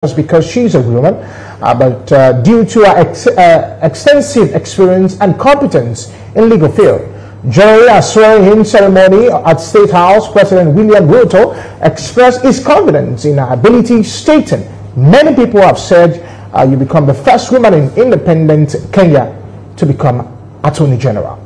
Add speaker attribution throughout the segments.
Speaker 1: just because she's a woman, but due to her extensive experience and competence in legal field. During a swearing-in ceremony at State House, President William Ruto expressed his confidence in her ability, stating, "Many people have said you become the first woman in independent Kenya to become Attorney General."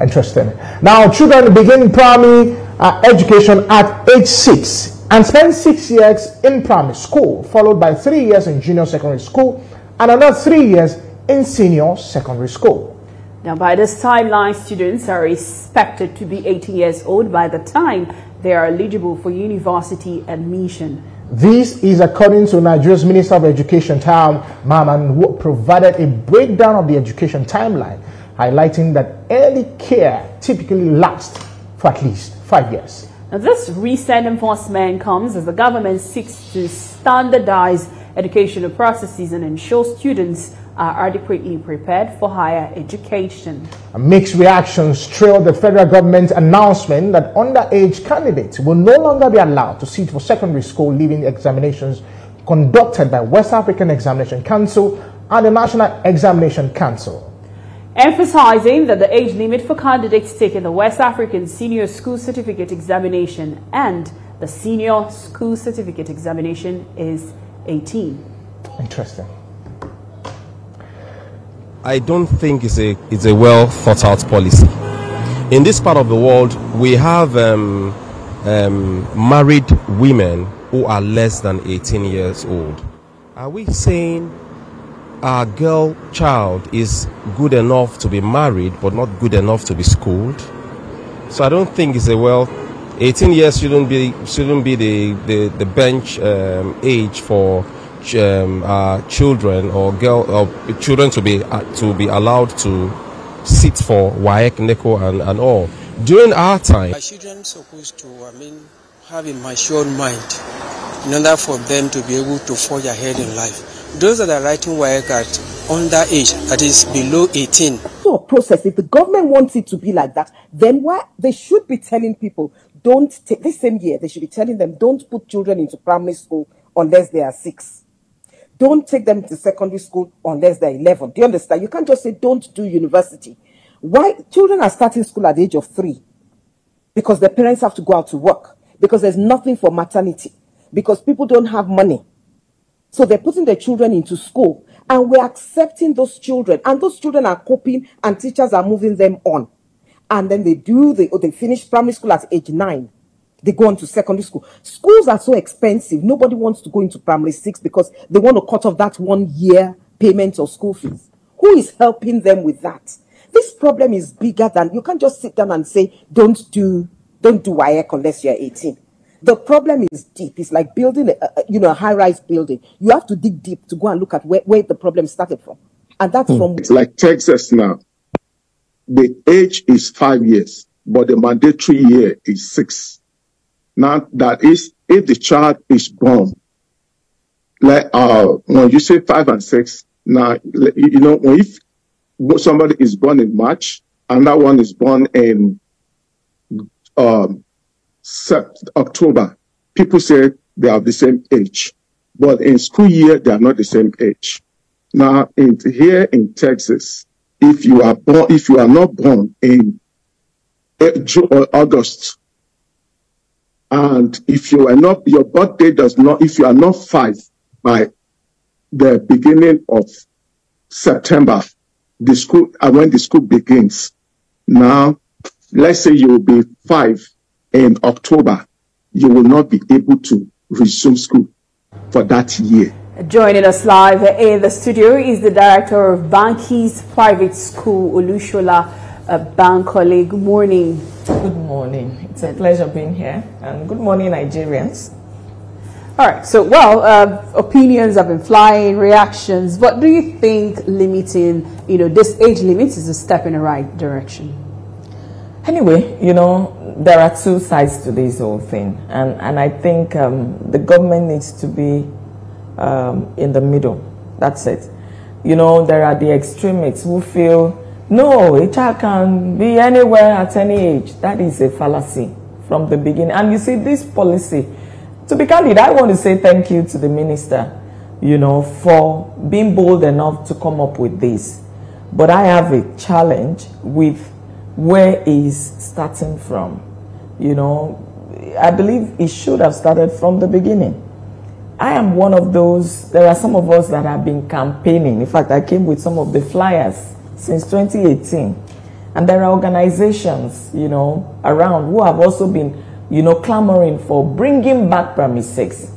Speaker 1: Interesting. Now, children begin primary education at age 6 and spend 6 years in primary school, followed by 3 years in junior secondary school and another 3 years in senior secondary school.
Speaker 2: Now, by this timeline, students are expected to be 18 years old by the time they are eligible for university admission.
Speaker 1: This is according to Nigeria's Minister of Education, Tam Maman, who provided a breakdown of the education timeline, highlighting that early care typically lasts for at least 5 years.
Speaker 2: Now, this recent enforcement comes as the government seeks to standardize educational processes and ensure students are adequately prepared for higher education.
Speaker 1: Mixed reactions trailed the federal government's announcement that underage candidates will no longer be allowed to sit for secondary school leaving examinations conducted by West African Examination Council and the National Examination Council.
Speaker 2: Emphasizing that the age limit for candidates taking the West African Senior School Certificate Examination and the Senior School Certificate Examination is 18.
Speaker 1: Interesting.
Speaker 3: I don't think it's a well thought out policy. In this part of the world, we have married women who are less than 18 years old. Are we saying our girl child is good enough to be married but not good enough to be schooled? So I don't think it's a well. 18 years shouldn't be the bench age for children or children to be allowed to sit for WAEC, NECO and all. During our time,
Speaker 4: our children supposed to have a mature mind in order for them to be able to forge ahead in life. Those that are writing WAEC at underage, that is below 18.
Speaker 5: So a process, if the government wants it to be like that, then why they should be telling people, don't take this same year, they should be telling them, don't put children into primary school unless they are 6. Don't take them to secondary school unless they're 11. Do you understand? You can't just say, don't do university. Why? Children are starting school at the age of 3 because their parents have to go out to work, because there's nothing for maternity, because people don't have money. So they're putting their children into school, and we're accepting those children, and those children are coping, and teachers are moving them on. And then they finish primary school at age 9. They go on to secondary school. Schools are so expensive. Nobody wants to go into primary 6 because they want to cut off that 1 year payment of school fees. Who is helping them with that? This problem is bigger than, you can't just sit down and say, don't do WAEC unless you're 18. The problem is deep. It's like building a high-rise building. You have to dig deep to go and look at where the problem started from. And that's from...
Speaker 6: It's like Texas now. The age is 5 years, but the mandatory year is 6. Now, that is, if the child is born, like when you say 5 and 6, now, if somebody is born in March, and that one is born in October, people say they are the same age, but in school year they are not the same age. Now, here in Texas, if you are not born in August, and if you are not, your birthday does not, if you are not 5 by the beginning of September, the school, when the school begins, now, let's say you will be 5 in October, you will not be able to resume school for that year.
Speaker 2: Joining us live in the studio is the director of Banki's Private School, Olushola Bankole. Good morning.
Speaker 7: Good morning. It's a pleasure being here. And good morning, Nigerians.
Speaker 2: All right. So, opinions have been flying, reactions. What do you think limiting, this age limit is a step in the right direction?
Speaker 7: Anyway, there are two sides to this whole thing. And I think the government needs to be in the middle. That's it. There are the extremists who feel, no, a child can be anywhere at any age. That is a fallacy from the beginning. And you see, this policy to be candid, I want to say thank you to the minister, you know, for being bold enough to come up with this. But I have a challenge with where he's starting from. You know, I believe he should have started from the beginning. I am one of those, there are some of us that have been campaigning. In fact, I came with some of the flyers since 2018. And there are organizations, you know, around who have also been, you know, clamoring for bringing back primary 6.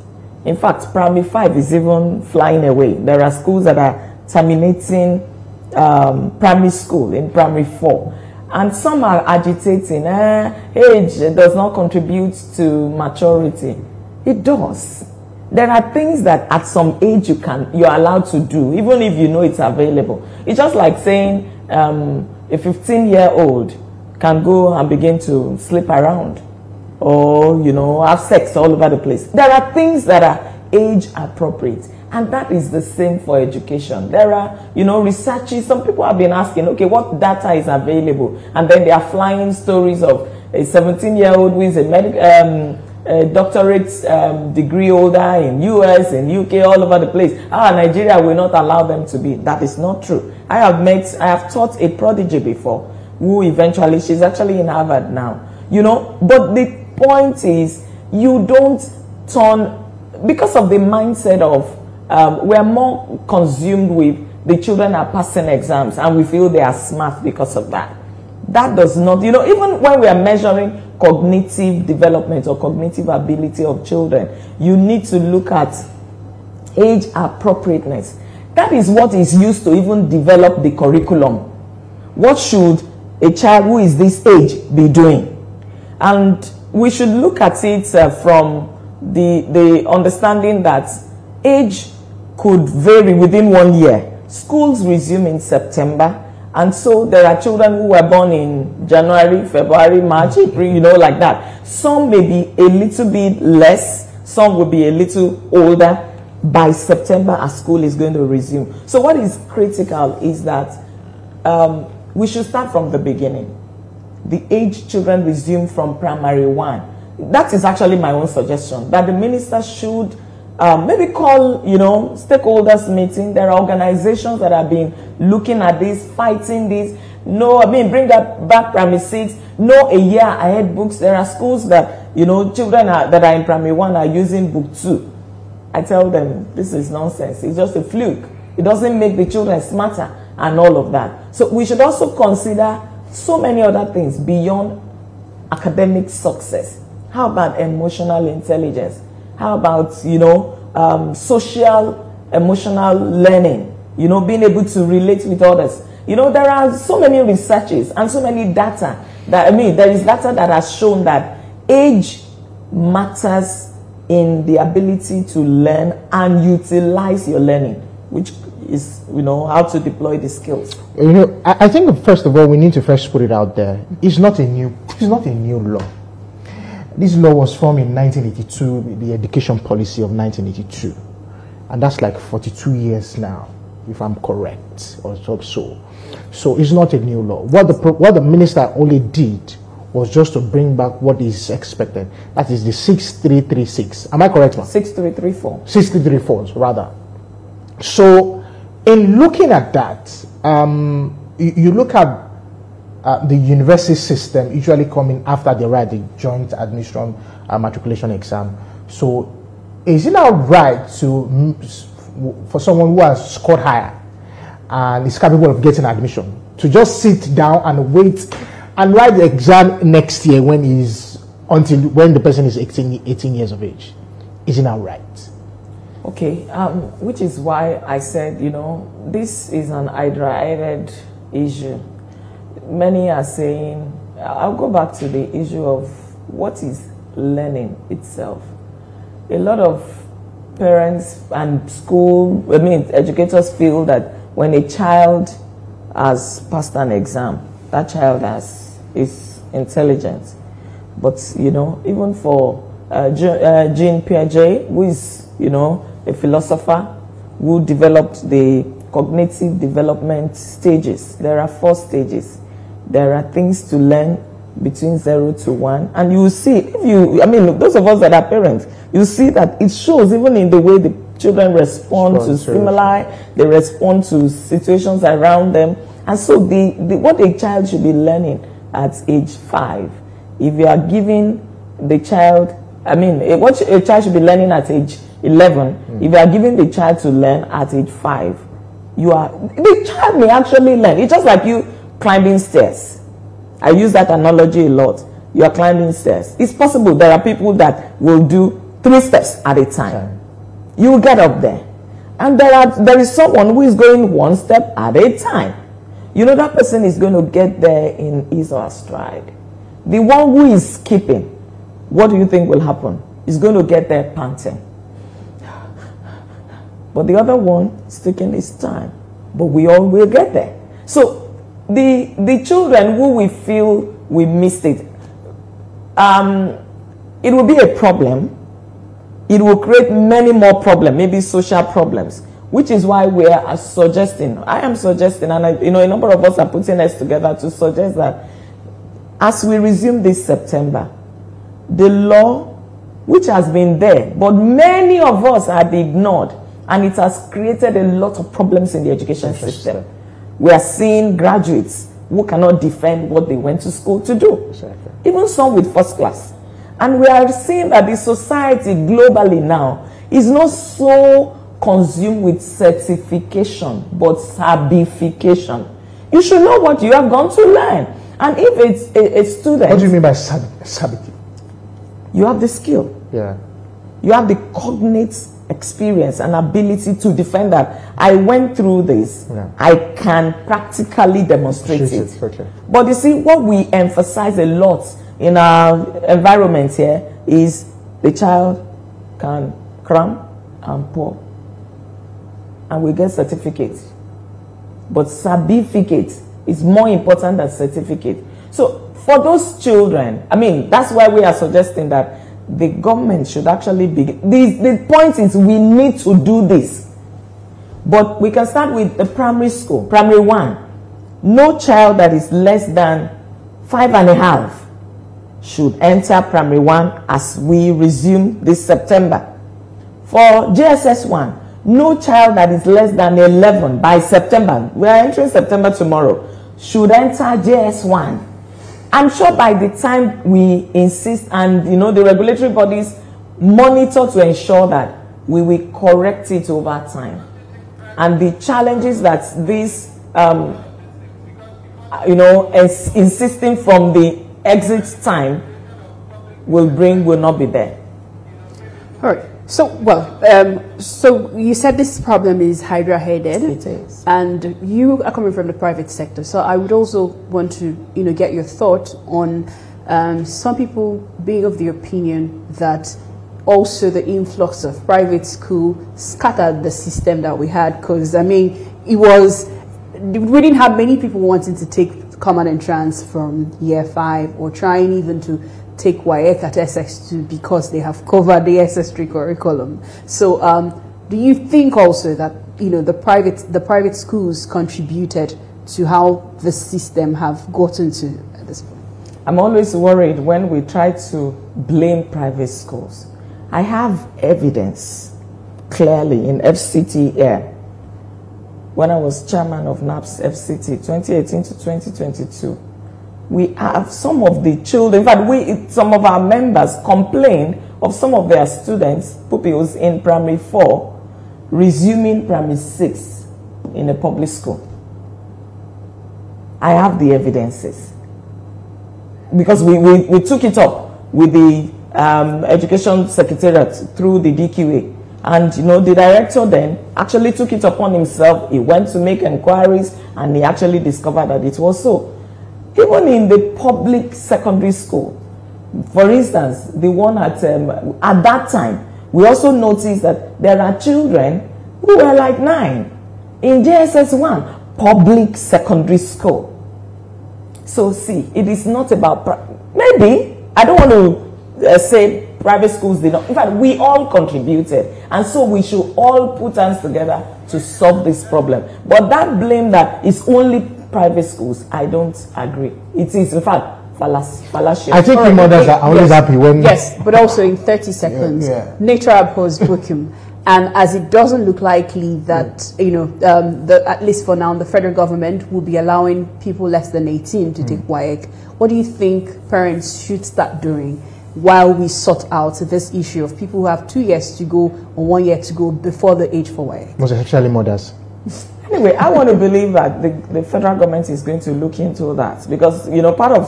Speaker 7: In fact, primary 5 is even flying away. There are schools that are terminating primary school in primary 4. And some are agitating, age does not contribute to maturity. It does. There are things that at some age you're allowed to do, even if you know it's available. It's just like saying a 15-year-old can go and begin to sleep around or, you know, have sex all over the place. There are things that are age appropriate, and that is the same for education. There are, you know, researches. Some people have been asking, okay, what data is available? And then they are flying stories of a 17-year-old who is a doctorate degree holder in US, in UK, all over the place. Nigeria will not allow them to be. That is not true. I have taught a prodigy before who eventually, she's actually in Harvard now. You know, but the point is, you don't turn, because of the mindset of, we're more consumed with the children are passing exams and we feel they are smart because of that. That does not, you know, even when we are measuring cognitive development or cognitive ability of children, you need to look at age appropriateness. That is what is used to even develop the curriculum. What should a child who is this age be doing? And we should look at it from the understanding that age could vary within 1 year. Schools resume in September. And so there are children who were born in January, February, March, April, you know, like that. Some may be a little bit less, some will be a little older. By September, a school is going to resume. So what is critical is that we should start from the beginning. The age children resume from primary 1. That is actually my own suggestion, that the minister should maybe call, you know, stakeholders meeting. There are organizations that have been looking at this, fighting this. No, I mean, bring that back primary 6. No, a year ahead books. There are schools that, you know, children that are in primary 1 are using book 2. I tell them, this is nonsense. It's just a fluke. It doesn't make the children smarter and all of that. So we should also consider so many other things beyond academic success. How about emotional intelligence? How about, you know, social, emotional learning? You know, being able to relate with others. You know, there are so many researches and so many data that, I mean, there is data that has shown that age matters in the ability to learn and utilize your learning, which is, you know, how to deploy the skills.
Speaker 1: You know, I think first of all, we need to first put it out there. It's not a new law. This law was formed in 1982, the education policy of 1982. And that's like 42 years now, if I'm correct, or so. So it's not a new law. What the minister only did was just to bring back what is expected. That is the 6336. Am I correct, ma'am?
Speaker 7: 6334.
Speaker 1: 6334, rather. So in looking at that, you look at the university system usually coming after they write the joint admission matriculation exam. So is it now right for someone who has scored higher and is capable of getting admission to just sit down and wait and write the exam next year when the person is 18 years of age? Is it now right?
Speaker 7: Okay, which is why I said, you know, this is an hydra-headed issue. Many are saying, I'll go back to the issue of what is learning itself. A lot of parents and educators feel that when a child has passed an exam, that child is intelligent. But, you know, even for Jean Piaget, who is, you know, a philosopher who developed the cognitive development stages. There are 4 stages. There are things to learn, between 0 to 1, and you will see, if you, I mean, those of us that are parents, you see that it shows even in the way the children respond to stimuli, they respond to situations around them. And so what a child should be learning at age 5, if you are giving the child, I mean, what a child should be learning at age 11, if you are giving the child to learn at age 5, the child may actually learn. It's just like you climbing stairs. I use that analogy a lot. You are climbing stairs. It's possible there are people that will do 3 steps at a time. You will get up there. And there is someone who is going 1 step at a time. You know, that person is going to get there in his or her stride. The one who is skipping, what do you think will happen? He's going to get there panting. But the other one is taking his time. But we all will get there. So the children who we feel we missed it, it will be a problem. It will create many more problems, maybe social problems, which is why we are suggesting, I am suggesting, and a number of us are putting us together to suggest that as we resume this September, the law, which has been there, but many of us had ignored, and it has created a lot of problems in the education system. We are seeing graduates who cannot defend what they went to school to do. Exactly. Even some with first class. And we are seeing that the society globally now is not so consumed with certification, but certification. You should know what you have gone to learn. And if it's a student...
Speaker 1: What do you mean by certificate?
Speaker 7: You have the skill.
Speaker 1: Yeah.
Speaker 7: You have the cognate experience and ability to defend that. I went through this. Yeah. I can practically demonstrate it.
Speaker 1: Okay.
Speaker 7: But you see, what we emphasize a lot in our environment here is the child can cram and pour, and we get certificates. But certificate is more important than certificate. So for those children, I mean, that's why we are suggesting that the government should actually begin. The point is we need to do this. But we can start with the primary school, primary 1. No child that is less than 5.5 should enter primary 1 as we resume this September. For JSS 1, no child that is less than 11 by September, we are entering September tomorrow, should enter JS 1. I'm sure by the time we insist and the regulatory bodies monitor to ensure that we will correct it over time. And the challenges that this, insisting from the exit time will bring will not be there.
Speaker 2: All right. So, so you said this problem is hydra-headed.
Speaker 7: It is.
Speaker 2: And you are coming from the private sector. So I would also want to, get your thoughts on some people being of the opinion that also the influx of private school scattered the system that we had. Because, I mean, we didn't have many people wanting to take common entrance from year 5 or trying even to take WAEC at SS2 because they have covered the SS3 curriculum. So do you think also that the private schools contributed to how the system have gotten to at this point?
Speaker 7: I'm always worried when we try to blame private schools. I have evidence clearly in FCT here. When I was chairman of NAPS FCT 2018 to 2022, we have some of the children, in fact, some of our members complain of some of their students, pupils in primary 4, resuming primary 6 in a public school. I have the evidences. Because we took it up with the Education Secretariat through the DQA. And, the director then actually took it upon himself. He went to make inquiries and he actually discovered that it was so. Even in the public secondary school, for instance, the one at that time, we also noticed that there are children who were like 9 in JSS 1, public secondary school. So see, it is not about, maybe, I don't want to say private schools did not, in fact, we all contributed. And so we should all put hands together to solve this problem. But that blame that is only private schools, I don't agree. It is, in fact, fallacious.
Speaker 1: I think the mothers are always happy when...
Speaker 2: Yes, but also in 30 seconds, nature abhors vacuum. And as it doesn't look likely that, at least for now, the federal government will be allowing people less than 18 to take WAEC, what do you think parents should start doing while we sort out this issue of people who have 2 years to go or 1 year to go before the age for WAEC?
Speaker 1: Most especially mothers.
Speaker 7: Anyway, I want to believe that the federal government is going to look into that, because, part of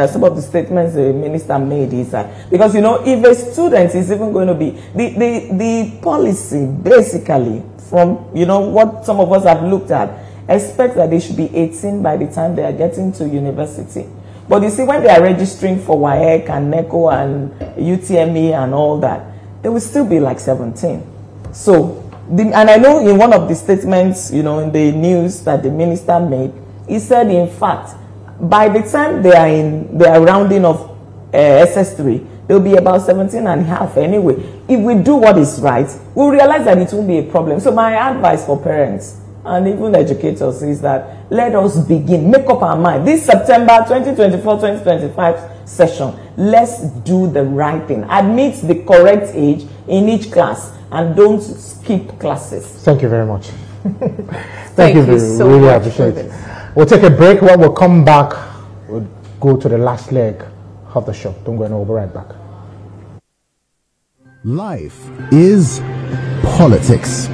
Speaker 7: some of the statements the minister made is that, because, if a student is even going to be, the policy basically from, what some of us have looked at, expects that they should be 18 by the time they are getting to university. But you see, when they are registering for WAEC and NECO and UTME and all that, they will still be like 17. So, and I know in one of the statements, in the news that the minister made, he said, in fact, by the time they are rounding off SS3, they'll be about 17 and a half anyway. If we do what is right, we'll realize that it won't be a problem. So my advice for parents and even educators is that let us begin, make up our mind. This September 2024-2025 session, let's do the right thing. Admit the correct age in each class and don't skip classes.
Speaker 1: Thank you very much.
Speaker 2: Thank you so
Speaker 1: really
Speaker 2: much
Speaker 1: appreciate it. We'll take a break. When we'll come back, we'll go to the last leg of the show. Don't go anywhere, we'll be right back.
Speaker 8: Life is politics.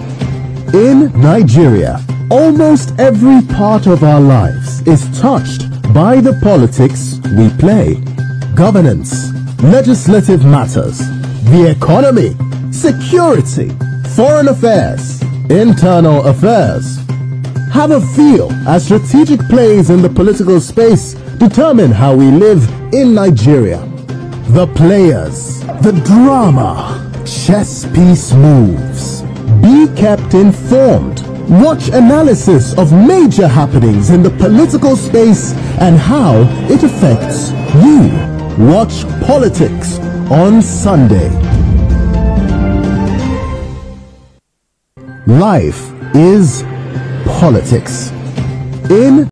Speaker 8: In Nigeria, almost every part of our lives is touched by the politics we play. Governance, legislative matters, the economy, security, foreign affairs, internal affairs. Have a feel as strategic plays in the political space determine how we live in Nigeria. The players, the drama, chess piece moves. Be kept informed. Watch analysis of major happenings in the political space and how it affects you. Watch Politics on Sunday. Life is politics. In